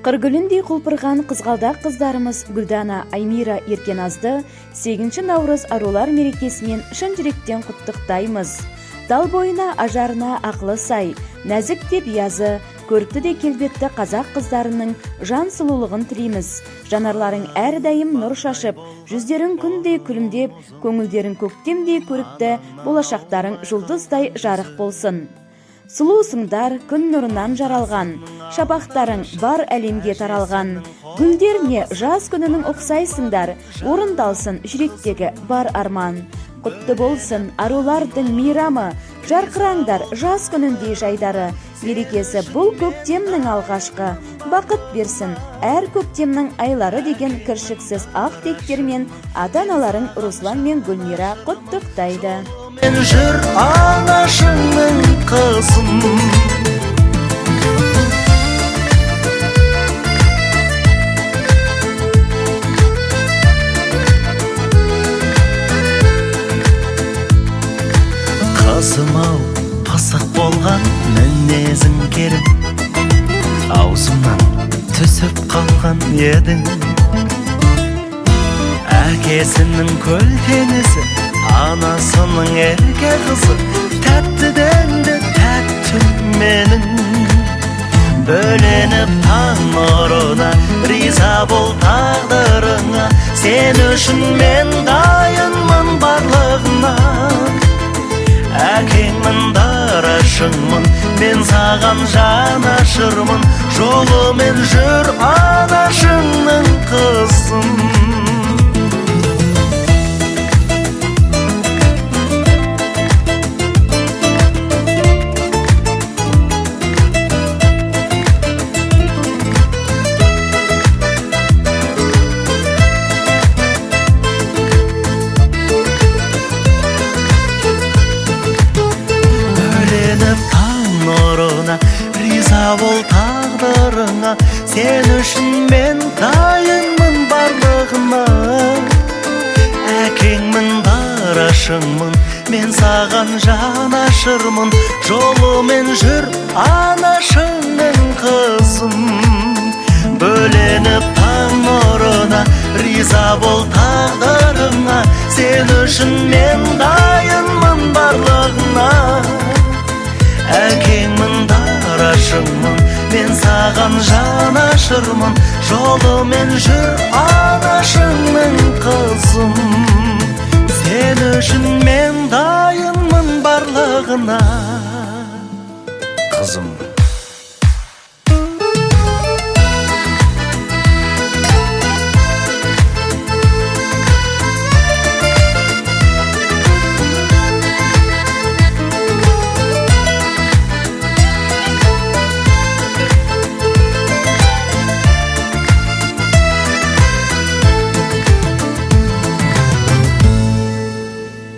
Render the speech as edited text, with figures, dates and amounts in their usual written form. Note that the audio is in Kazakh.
Қыргүліндей құлпырған қызғалдақ қыздарымыз Гүлдана, Аймира, Еркеназды 8 наурыз арулар мерекесімен шын жүректен құттықтаймыз. Тал бойына, ажарына ақылы сай, нәзік те биязы, көрікті де келбетті қазақ қыздарының жан сұлулығын тілейміз. Жанарларың әрдайым нұр шашып, жүздерің күндей күлімдеп, көңілдерің көктемдей көрікті, болашақтарың жұлдыздай жарық болсын. Сұлусыңдар күн нұрынан жаралған, шапақтарың бар әлемге таралған. Гүлдеріне жаз күнінің ұқсайсыңдар, орындалсын жүректегі бар арман. Құтты болсын арулардың мейрамы, жарқыраңдар жаз күніндей жайдары. Мерекесі бұл көктемнің алғашқы, бақыт берсін әр көктемнің айлары деген кіршіксіз ақ тілектермен ата-аналарың Руслан мен Гүлмира құттықтайды. Мен жүр анашыңның қызым, қызым-ау, пысық болған мінезің керім, аузымнан түсіп қалған едің. Әкесінің көл теңізі, анасының ерке қызы, тәттіден де тәтті менің. Бөленіп таң нұрына, риза бол тағдырыңа, сен үшін мен дайынмын барлығына. Әкеңмін, дарашыңмын, мен саған жан ашырмын, жолымен жүр анашыңның қызым. Риза бол тағдырыңа, сен үшін мен дайынмын барлығына. Әкеңмін, дарашыңмын, мен саған жан ашырмын, жолымен жүр анашыңның қызым. Бөленіп таң нұрына, риза бол тағдырыңа, сен үшін мен дайынмын барлығына. Әкеңмін, дарашыңмын, мен саған жан ашырмын, жолымен жүр анашыңның қызым. Сен үшін мен дайынмын барлығына. Қызым.